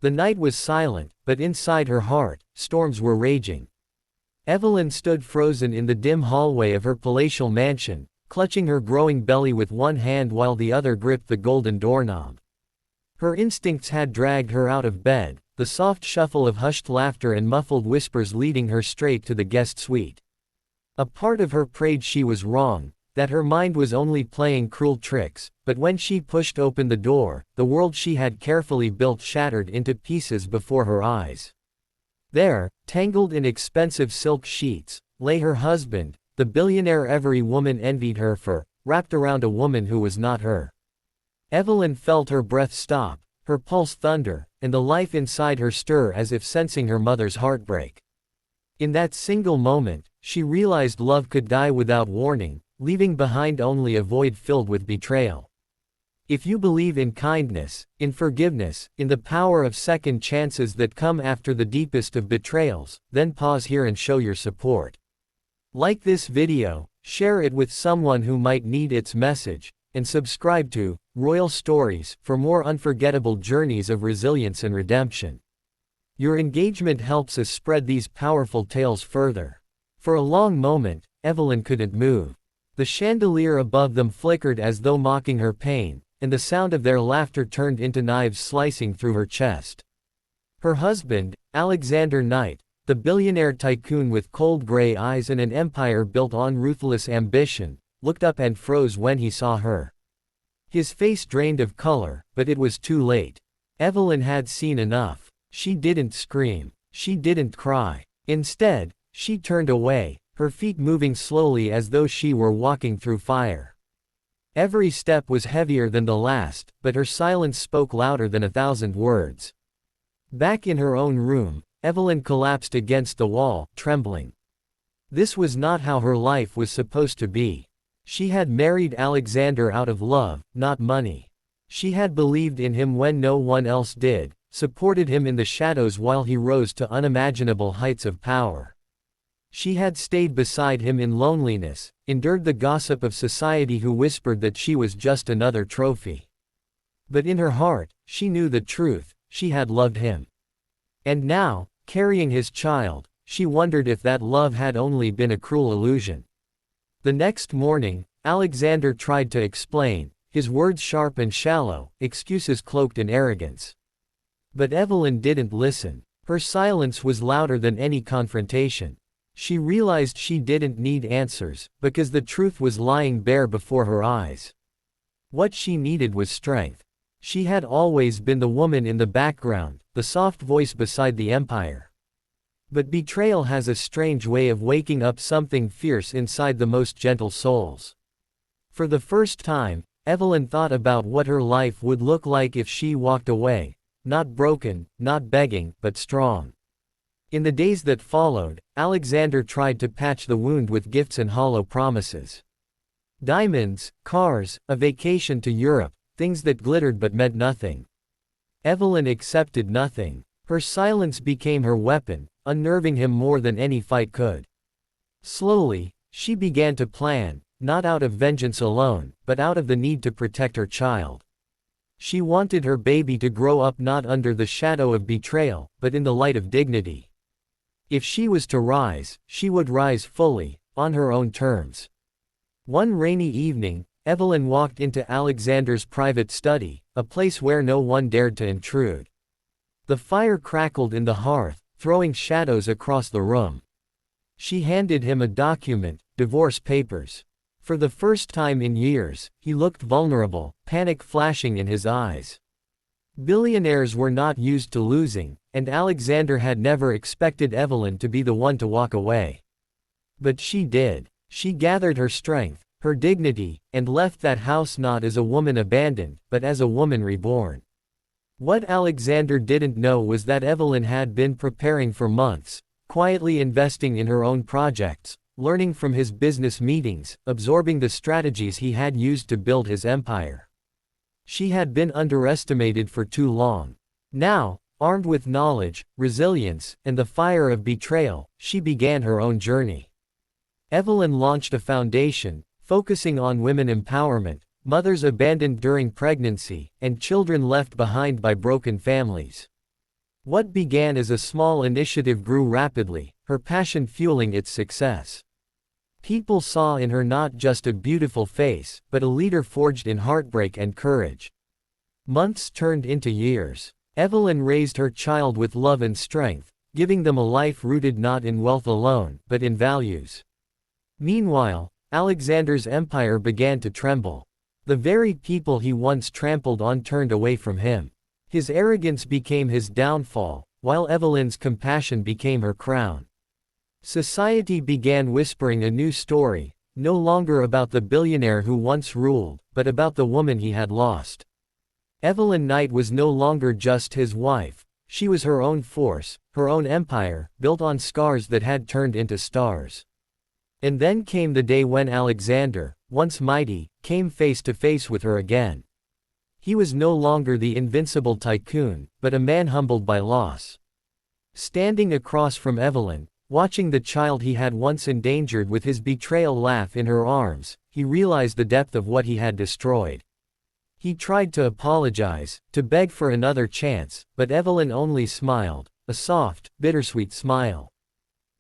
The night was silent, but inside her heart, storms were raging. Evelyn stood frozen in the dim hallway of her palatial mansion, clutching her growing belly with one hand while the other gripped the golden doorknob. Her instincts had dragged her out of bed, the soft shuffle of hushed laughter and muffled whispers leading her straight to the guest suite. A part of her prayed she was wrong, that her mind was only playing cruel tricks, but when she pushed open the door, the world she had carefully built shattered into pieces before her eyes. There, tangled in expensive silk sheets, lay her husband, the billionaire every woman envied her for, wrapped around a woman who was not her. Evelyn felt her breath stop, her pulse thunder, and the life inside her stir as if sensing her mother's heartbreak. In that single moment, she realized love could die without warning, leaving behind only a void filled with betrayal. If you believe in kindness, in forgiveness, in the power of second chances that come after the deepest of betrayals, then pause here and show your support. Like this video, share it with someone who might need its message, and subscribe to Royal Stories for more unforgettable journeys of resilience and redemption. Your engagement helps us spread these powerful tales further. For a long moment, Evelyn couldn't move. The chandelier above them flickered as though mocking her pain, and the sound of their laughter turned into knives slicing through her chest. Her husband, Alexander Knight, the billionaire tycoon with cold gray eyes and an empire built on ruthless ambition, looked up and froze when he saw her. His face drained of color, but it was too late. Evelyn had seen enough. She didn't scream. She didn't cry. Instead, she turned away, her feet moving slowly as though she were walking through fire. Every step was heavier than the last, but her silence spoke louder than 1,000 words. Back in her own room, Evelyn collapsed against the wall, trembling. This was not how her life was supposed to be. She had married Alexander out of love, not money. She had believed in him when no one else did, supported him in the shadows while he rose to unimaginable heights of power. She had stayed beside him in loneliness, endured the gossip of society who whispered that she was just another trophy. But in her heart, she knew the truth, she had loved him. And now, carrying his child, she wondered if that love had only been a cruel illusion. The next morning, Alexander tried to explain, his words sharp and shallow, excuses cloaked in arrogance. But Evelyn didn't listen. Her silence was louder than any confrontation. She realized she didn't need answers, because the truth was lying bare before her eyes. What she needed was strength. She had always been the woman in the background, the soft voice beside the empire. But betrayal has a strange way of waking up something fierce inside the most gentle souls. For the first time, Evelyn thought about what her life would look like if she walked away, not broken, not begging, but strong. In the days that followed, Alexander tried to patch the wound with gifts and hollow promises. Diamonds, cars, a vacation to Europe, things that glittered but meant nothing. Evelyn accepted nothing. Her silence became her weapon, unnerving him more than any fight could. Slowly, she began to plan, not out of vengeance alone, but out of the need to protect her child. She wanted her baby to grow up not under the shadow of betrayal, but in the light of dignity. If she was to rise, she would rise fully, on her own terms. One rainy evening, Evelyn walked into Alexander's private study, a place where no one dared to intrude. The fire crackled in the hearth, throwing shadows across the room. She handed him a document, divorce papers. For the first time in years, he looked vulnerable, panic flashing in his eyes. Billionaires were not used to losing, and Alexander had never expected Evelyn to be the one to walk away. But she did. She gathered her strength, her dignity, and left that house not as a woman abandoned, but as a woman reborn. What Alexander didn't know was that Evelyn had been preparing for months, quietly investing in her own projects, learning from his business meetings, absorbing the strategies he had used to build his empire. She had been underestimated for too long. Now, armed with knowledge, resilience, and the fire of betrayal, she began her own journey. Evelyn launched a foundation, focusing on women empowerment, mothers abandoned during pregnancy, and children left behind by broken families. What began as a small initiative grew rapidly, her passion fueling its success. People saw in her not just a beautiful face, but a leader forged in heartbreak and courage. Months turned into years. Evelyn raised her child with love and strength, giving them a life rooted not in wealth alone, but in values. Meanwhile, Alexander's empire began to tremble. The very people he once trampled on turned away from him. His arrogance became his downfall, while Evelyn's compassion became her crown. Society began whispering a new story, no longer about the billionaire who once ruled, but about the woman he had lost. Evelyn Knight was no longer just his wife, she was her own force, her own empire, built on scars that had turned into stars. And then came the day when Alexander, once mighty, came face to face with her again. He was no longer the invincible tycoon, but a man humbled by loss. Standing across from Evelyn, watching the child he had once endangered with his betrayal laugh in her arms, he realized the depth of what he had destroyed. He tried to apologize, to beg for another chance, but Evelyn only smiled, a soft, bittersweet smile.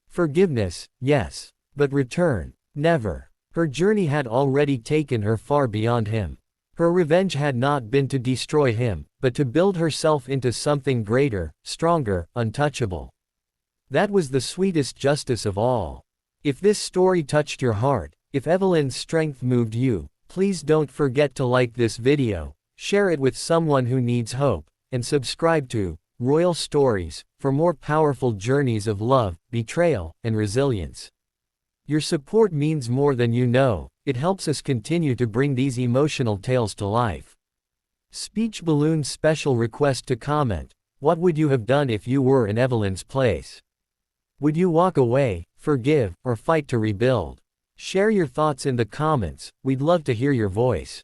Forgiveness, yes. But return, never. Her journey had already taken her far beyond him. Her revenge had not been to destroy him, but to build herself into something greater, stronger, untouchable. That was the sweetest justice of all. If this story touched your heart, if Evelyn's strength moved you, please don't forget to like this video, share it with someone who needs hope, and subscribe to Royal Stories for more powerful journeys of love, betrayal, and resilience. Your support means more than you know, it helps us continue to bring these emotional tales to life. Speech Balloon special request to comment: what would you have done if you were in Evelyn's place? Would you walk away, forgive, or fight to rebuild? Share your thoughts in the comments, we'd love to hear your voice.